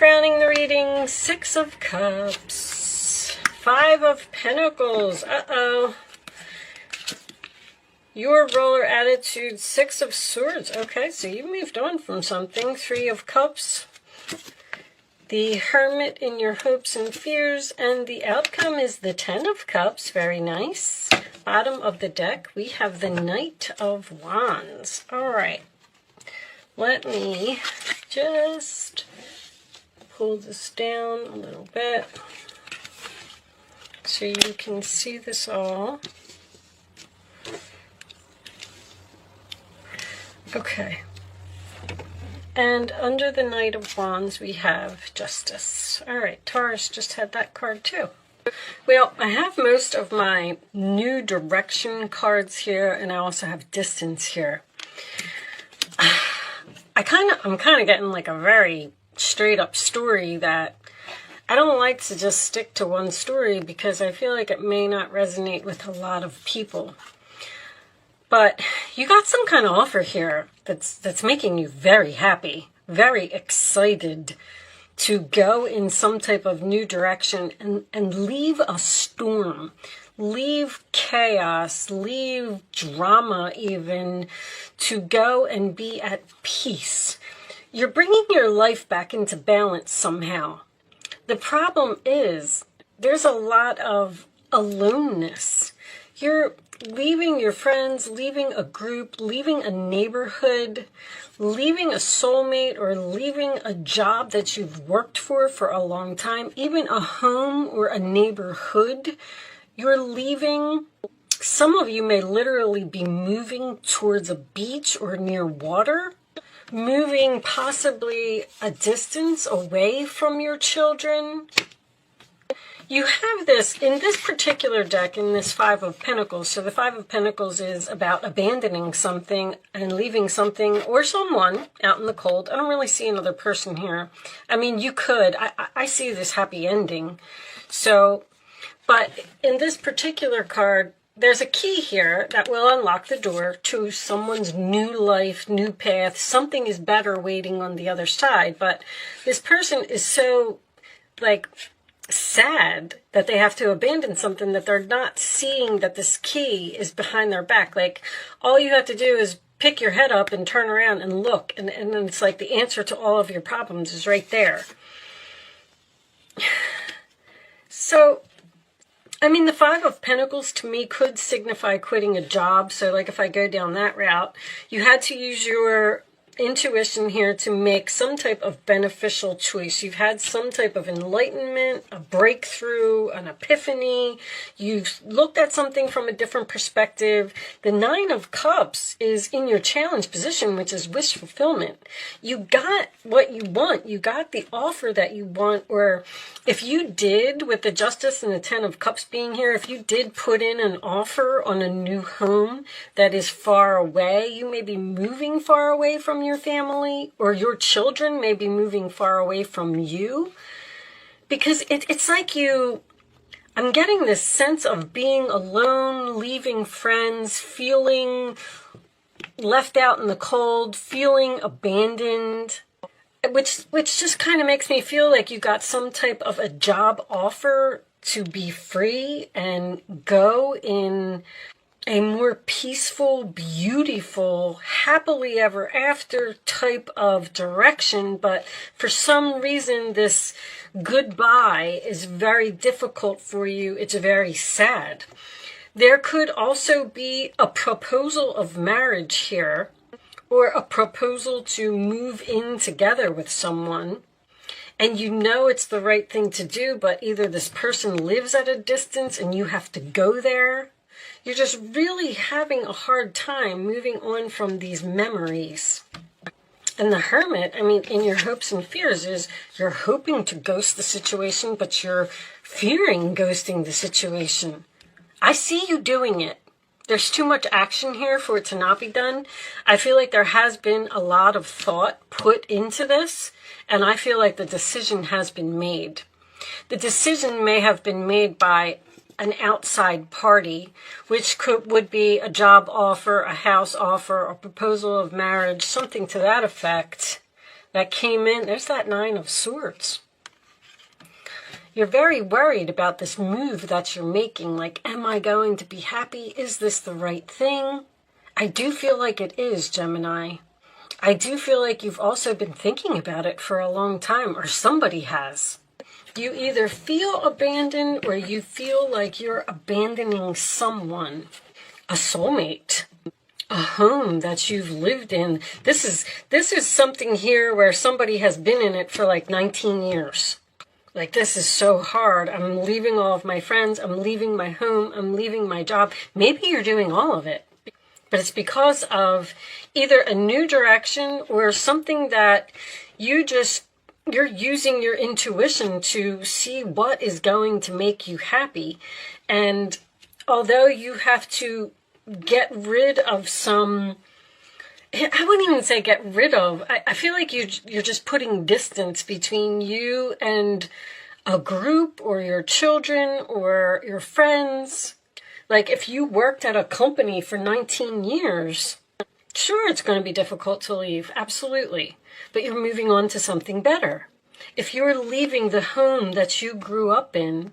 Crowning the reading, Six of Cups, Five of Pentacles. Uh-oh. Your roller attitude, Six of Swords. Okay, so you moved on from something. Three of Cups. The Hermit in your hopes and fears. And the outcome is the Ten of Cups. Very nice. Bottom of the deck, we have the Knight of Wands. All right. Let me just pull this down a little bit so you can see this all. Okay. And under the Knight of Wands, we have Justice. All right, Taurus just had that card too. Well, I have most of my New Direction cards here, and I also have Distance here. I'm kind of getting like a very straight up story that I don't like to just stick to one story because I feel like it may not resonate with a lot of people. But you got some kind of offer here that's making you very happy, very excited to go in some type of new direction and leave a storm, leave chaos, leave drama even, to go and be at peace. You're bringing your life back into balance somehow. The problem is there's a lot of aloneness. You're leaving your friends, leaving a group, leaving a neighborhood, leaving a soulmate, or leaving a job that you've worked for a long time, even a home or a neighborhood. You're leaving. Some of you may literally be moving towards a beach or near water, moving possibly a distance away from your children. You have this, in this particular deck, in this Five of Pentacles. So the Five of Pentacles is about abandoning something and leaving something or someone out in the cold. I don't really see another person here. I mean, you could. I see this happy ending. So, but in this particular card, there's a key here that will unlock the door to someone's new life, new path. Something is better waiting on the other side. But this person is so, like, sad that they have to abandon something that they're not seeing that this key is behind their back. Like, all you have to do is pick your head up and turn around and look. And then it's like the answer to all of your problems is right there. So, I mean, the Five of Pentacles to me could signify quitting a job. So like if I go down that route, you had to use your intuition here to make some type of beneficial choice. You've had some type of enlightenment, a breakthrough, an epiphany. You've looked at something from a different perspective. The Nine of Cups is in your challenge position, which is wish fulfillment. You got what you want. You got the offer that you want. Or if you did, with the Justice and the Ten of Cups being here, if you did put in an offer on a new home that is far away, you may be moving far away from your family, or your children may be moving far away from you, because it's like I'm getting this sense of being alone, leaving friends, feeling left out in the cold, feeling abandoned, which just kind of makes me feel like you got some type of a job offer to be free and go in a more peaceful, beautiful, happily ever after type of direction. But for some reason, this goodbye is very difficult for you. It's very sad. There could also be a proposal of marriage here, or a proposal to move in together with someone. And you know it's the right thing to do, but either this person lives at a distance and you have to go there. You're just really having a hard time moving on from these memories. And the Hermit, I mean, in your hopes and fears is you're hoping to ghost the situation, but you're fearing ghosting the situation. I see you doing it. There's too much action here for it to not be done. I feel like there has been a lot of thought put into this, and I feel like the decision has been made. The decision may have been made by an outside party, which would be a job offer, a house offer, a proposal of marriage, something to that effect. that came in. There's that Nine of Swords. You're very worried about this move that you're making. Like, am I going to be happy? Is this the right thing? I do feel like it is, Gemini. I do feel like you've also been thinking about it for a long time, or somebody has. You either feel abandoned or you feel like you're abandoning someone, a soulmate, a home that you've lived in. This is something here where somebody has been in it for like 19 years. Like, this is so hard. I'm leaving all of my friends. I'm leaving my home. I'm leaving my job. Maybe you're doing all of it. But it's because of either a new direction or something that you're using your intuition to see what is going to make you happy. And although you have to get rid of some, I wouldn't even say get rid of. I feel like you're just putting distance between you and a group or your children or your friends. Like, if you worked at a company for 19 years, sure, it's going to be difficult to leave. Absolutely. But you're moving on to something better. If you're leaving the home that you grew up in,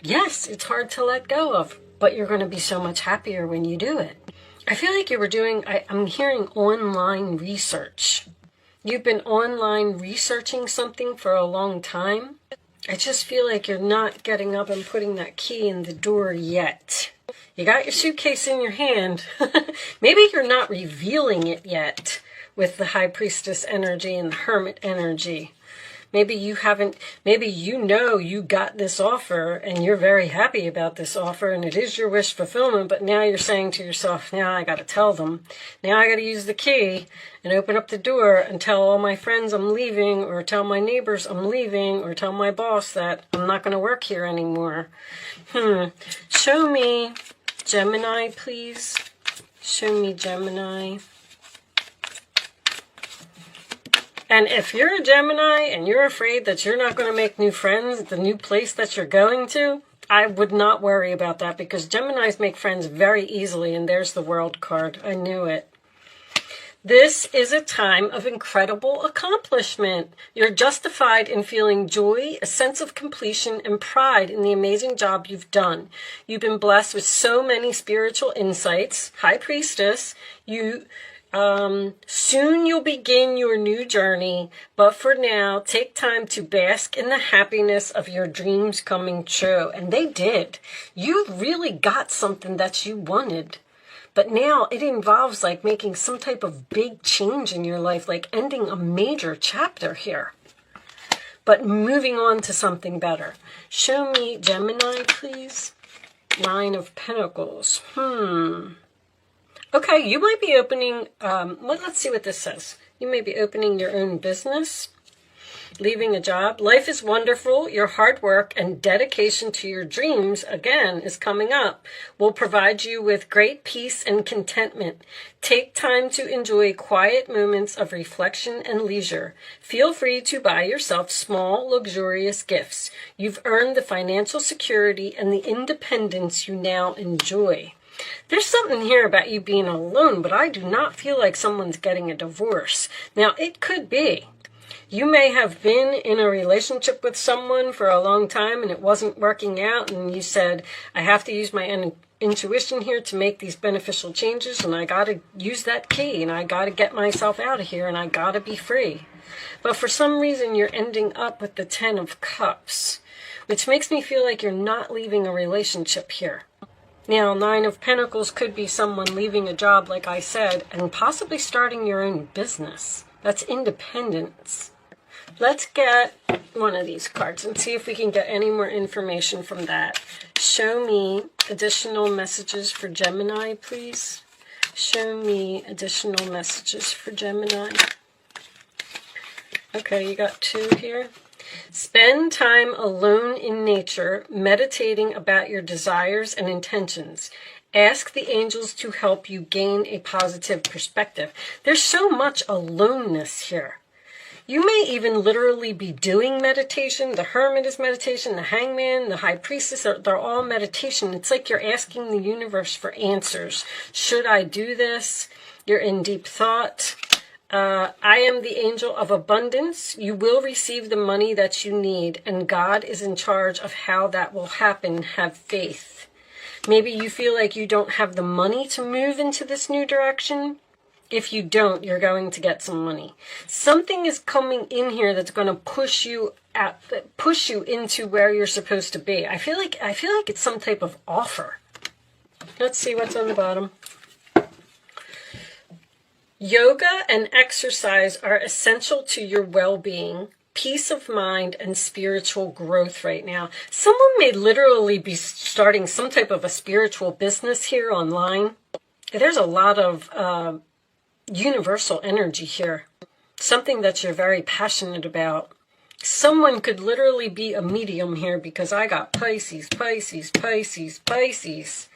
yes, it's hard to let go of, but you're going to be so much happier when you do it. I feel like you were doing, I'm hearing online research. You've been online researching something for a long time. I just feel like you're not getting up and putting that key in the door yet. You got your suitcase in your hand. Maybe you're not revealing it yet with the High Priestess energy and the Hermit energy. Maybe you haven't, maybe you know you got this offer and you're very happy about this offer and it is your wish fulfillment, but now you're saying to yourself, now I got to tell them. Now I got to use the key and open up the door and tell all my friends I'm leaving, or tell my neighbors I'm leaving, or tell my boss that I'm not going to work here anymore. Show me Gemini, please. Show me Gemini. And if you're a Gemini and you're afraid that you're not going to make new friends at the new place that you're going to, I would not worry about that, because Geminis make friends very easily, and there's the World card. I knew it. This is a time of incredible accomplishment. You're justified in feeling joy, a sense of completion, and pride in the amazing job you've done. You've been blessed with so many spiritual insights. High Priestess, soon you'll begin your new journey, but for now, take time to bask in the happiness of your dreams coming true. And they did. You really got something that you wanted. But now it involves like making some type of big change in your life, like ending a major chapter here, but moving on to something better. Show me Gemini, please. Nine of Pentacles. Okay, you might be opening, let's see what this says. You may be opening your own business, leaving a job. Life is wonderful. Your hard work and dedication to your dreams, again, is coming up, will provide you with great peace and contentment. Take time to enjoy quiet moments of reflection and leisure. Feel free to buy yourself small, luxurious gifts. You've earned the financial security and the independence you now enjoy. There's something here about you being alone, but I do not feel like someone's getting a divorce. Now, it could be. You may have been in a relationship with someone for a long time and it wasn't working out, and you said, I have to use my intuition here to make these beneficial changes, and I got to use that key, and I got to get myself out of here, and I got to be free. But for some reason, you're ending up with the Ten of Cups, which makes me feel like you're not leaving a relationship here. Now, Nine of Pentacles could be someone leaving a job, like I said, and possibly starting your own business. That's independence. Let's get one of these cards and see if we can get any more information from that. Show me additional messages for Gemini, please. Show me additional messages for Gemini. Okay, you got two here. Spend time alone in nature, meditating about your desires and intentions. Ask the angels to help you gain a positive perspective. There's so much aloneness here. You may even literally be doing meditation. The Hermit is meditation. The Hangman, the High Priestess, they're all meditation. It's like you're asking the universe for answers. Should I do this? You're in deep thought. I am the angel of abundance. You will receive the money that you need, and God is in charge of how that will happen. Have faith. Maybe you feel like you don't have the money to move into this new direction. If you don't, you're going to get some money. Something is coming in here that's going to push you into where you're supposed to be. I feel like it's some type of offer. Let's see what's on the bottom. Yoga and exercise are essential to your well-being, peace of mind, and spiritual growth right now. Someone may literally be starting some type of a spiritual business here online. There's a lot of universal energy here. Something that you're very passionate about. Someone could literally be a medium here because I got Pisces, Pisces, Pisces, Pisces.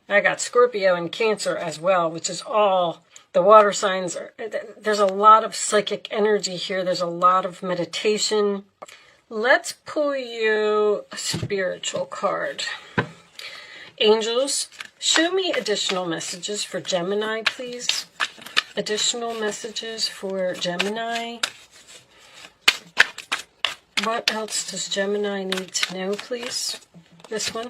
I got Scorpio and Cancer as well, which is all the water signs. There's a lot of psychic energy here. There's a lot of meditation. Let's pull you a spiritual card. Angels, show me additional messages for Gemini, please. Additional messages for Gemini. What else does Gemini need to know, please? This one.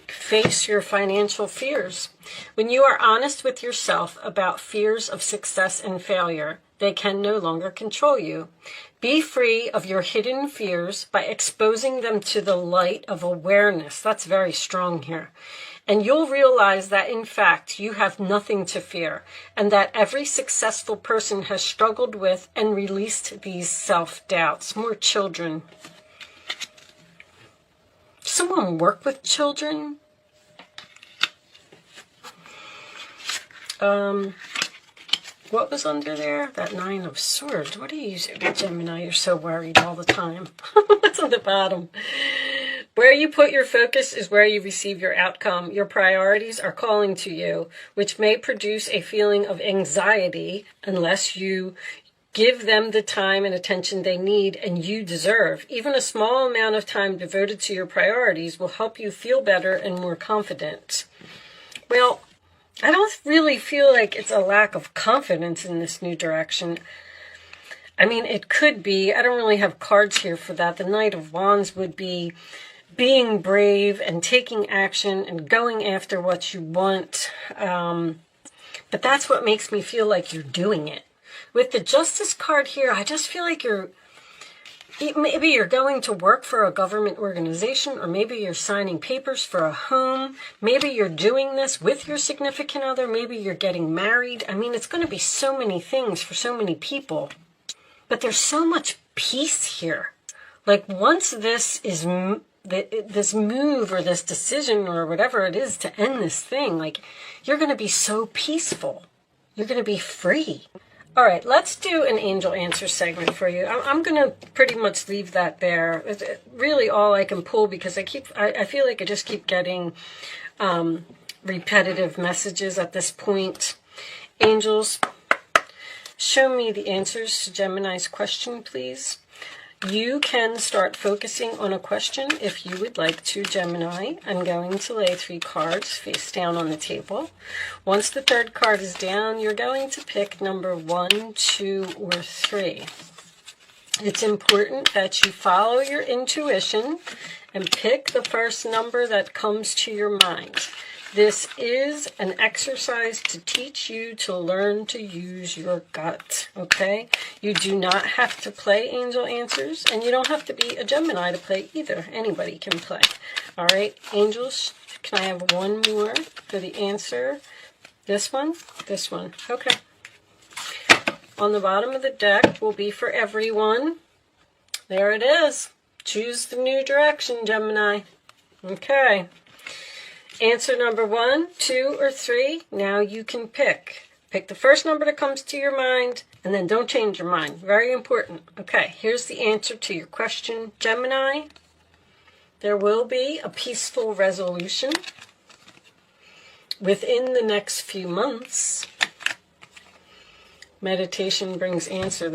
Face your financial fears. When you are honest with yourself about fears of success and failure, they can no longer control you. Be free of your hidden fears by exposing them to the light of awareness. That's very strong here. And you'll realize that, in fact, you have nothing to fear, and that every successful person has struggled with and released these self-doubts. More children. Someone work with children? What was under there? That 9 of Swords. What are you using, Gemini? You're so worried all the time. What's on the bottom? Where you put your focus is where you receive your outcome. Your priorities are calling to you, which may produce a feeling of anxiety unless you give them the time and attention they need and you deserve. Even a small amount of time devoted to your priorities will help you feel better and more confident. Well, I don't really feel like it's a lack of confidence in this new direction. I mean, it could be. I don't really have cards here for that. The Knight of Wands would be being brave and taking action and going after what you want. But that's what makes me feel like you're doing it. With the Justice card here, I just feel like maybe you're going to work for a government organization, or maybe you're signing papers for a home. Maybe you're doing this with your significant other. Maybe you're getting married. I mean, it's going to be so many things for so many people. But there's so much peace here. Like, once this move or this decision or whatever it is to end this thing, like, you're going to be so peaceful. You're going to be free. All right, let's do an angel answer segment for you. I'm going to pretty much leave that there. It's really all I can pull because I feel like I just keep getting repetitive messages at this point. Angels, show me the answers to Gemini's question, please. You can start focusing on a question if you would like to, Gemini. I'm going to lay 3 cards face down on the table. Once the 3rd card is down, you're going to pick number 1, 2, or 3. It's important that you follow your intuition and pick the first number that comes to your mind. This is an exercise to teach you to learn to use your gut, okay? You do not have to play angel answers, and you don't have to be a Gemini to play either. Anybody can play. All right, angels, can I have one more for the answer? This one? This one. Okay. On the bottom of the deck will be for everyone. There it is. Choose the new direction, Gemini. Okay. Answer number 1, 2, or 3. Now you can pick. Pick the first number that comes to your mind, and then don't change your mind. Very important. Okay, here's the answer to your question, Gemini. There will be a peaceful resolution within the next few months. Meditation brings answer.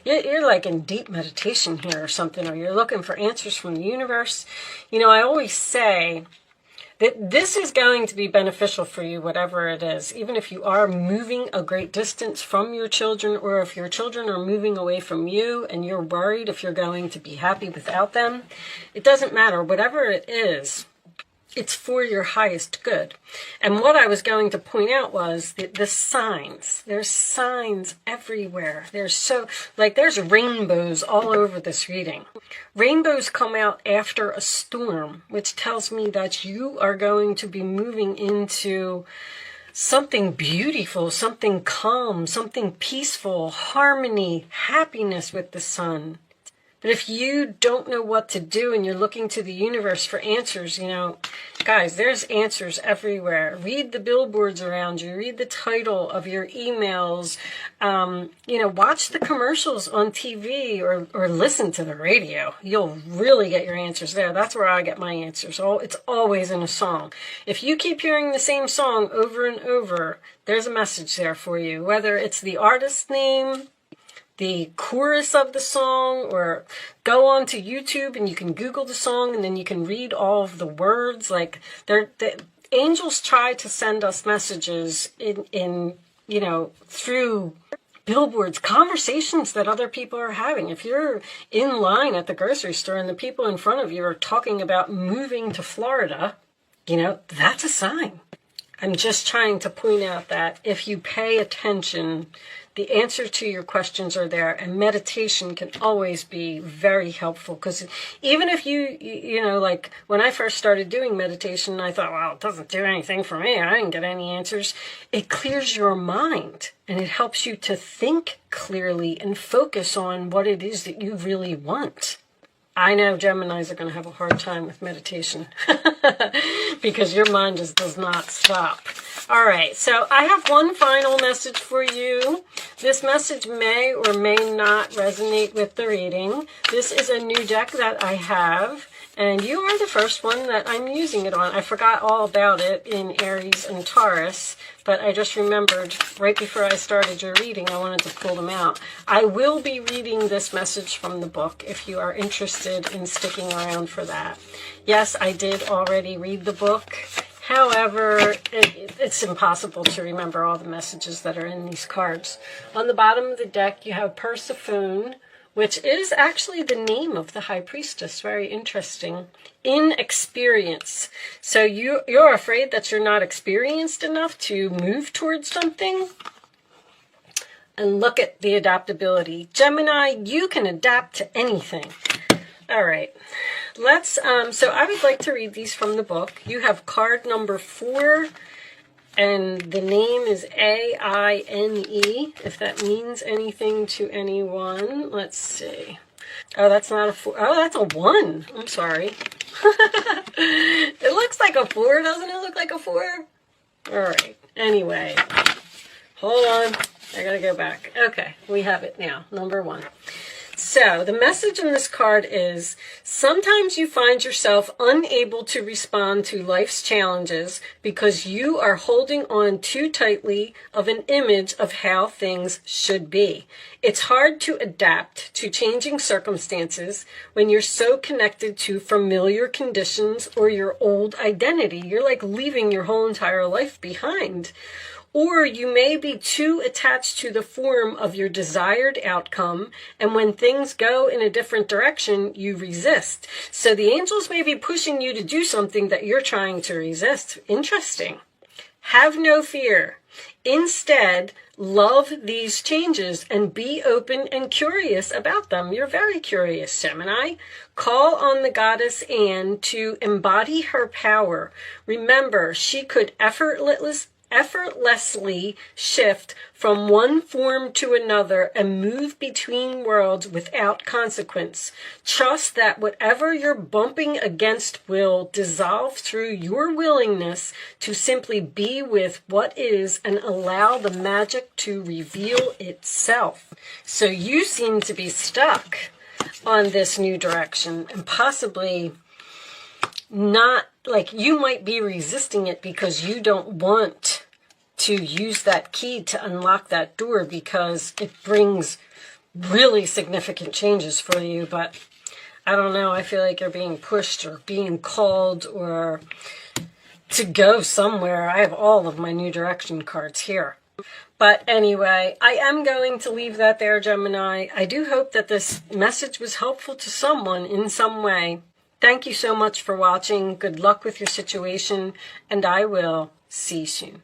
You're like in deep meditation here or something, or you're looking for answers from the universe. You know, I always say This is going to be beneficial for you, whatever it is. Even if you are moving a great distance from your children, or if your children are moving away from you and you're worried if you're going to be happy without them, it doesn't matter. Whatever it is, it's for your highest good. And what I was going to point out was the signs. There's signs everywhere. There's rainbows all over this reading. Rainbows come out after a storm, which tells me that you are going to be moving into something beautiful, something calm, something peaceful, harmony, happiness with the sun. But if you don't know what to do and you're looking to the universe for answers, guys, there's answers everywhere. Read the billboards around you. Read the title of your emails. Watch the commercials on TV or listen to the radio. You'll really get your answers there. That's where I get my answers. It's always in a song. If you keep hearing the same song over and over, there's a message there for you. Whether it's the artist's name, the chorus of the song, or go on to YouTube and you can Google the song and then you can read all of the words. Like the angels try to send us messages in through billboards, conversations that other people are having. If you're in line at the grocery store and the people in front of you are talking about moving to Florida, that's a sign. I'm just trying to point out that if you pay attention, the answer to your questions are there, and meditation can always be very helpful. Because even if like when I first started doing meditation, I thought, well, it doesn't do anything for me. I didn't get any answers. It clears your mind, and it helps you to think clearly and focus on what it is that you really want. I know Geminis are going to have a hard time with meditation because your mind just does not stop. All right, so I have one final message for you. This message may or may not resonate with the reading. This is a new deck that I have, and you are the first one that I'm using it on. I forgot all about it in Aries and Taurus, but I just remembered right before I started your reading, I wanted to pull them out. I will be reading this message from the book if you are interested in sticking around for that. Yes, I did already read the book. However, it's impossible to remember all the messages that are in these cards. On the bottom of the deck, you have Persephone, which is actually the name of the High Priestess. Very interesting. Inexperience. So you're afraid that you're not experienced enough to move towards something? And look at the adaptability. Gemini, you can adapt to anything. All right. So I would like to read these from the book. You have card number 4, and the name is AINE, if that means anything to anyone. Let's see. Oh, that's not a 4. Oh, that's a 1. I'm sorry. It looks like a 4, doesn't it look like a 4? All right. Anyway, hold on. I gotta go back. Okay, we have it now. Number 1. So the message in this card is, sometimes you find yourself unable to respond to life's challenges because you are holding on too tightly of an image of how things should be. It's hard to adapt to changing circumstances when you're so connected to familiar conditions or your old identity. You're like leaving your whole entire life behind. Or you may be too attached to the form of your desired outcome, and when things go in a different direction, you resist. So the angels may be pushing you to do something that you're trying to resist. Interesting. Have no fear. Instead, love these changes and be open and curious about them. You're very curious, Gemini. Call on the goddess Anne to embody her power. Remember, she could effortlessly shift from one form to another and move between worlds without consequence. Trust that whatever you're bumping against will dissolve through your willingness to simply be with what is and allow the magic to reveal itself. So you seem to be stuck on this new direction, and possibly not, like you might be resisting it because you don't want to use that key to unlock that door because it brings really significant changes for you. But I don't know, I feel like you're being pushed or being called, or to go somewhere. I have all of my new direction cards here. But anyway, I am going to leave that there, Gemini. I do hope that this message was helpful to someone in some way. Thank you so much for watching. Good luck with your situation, and I will see you soon.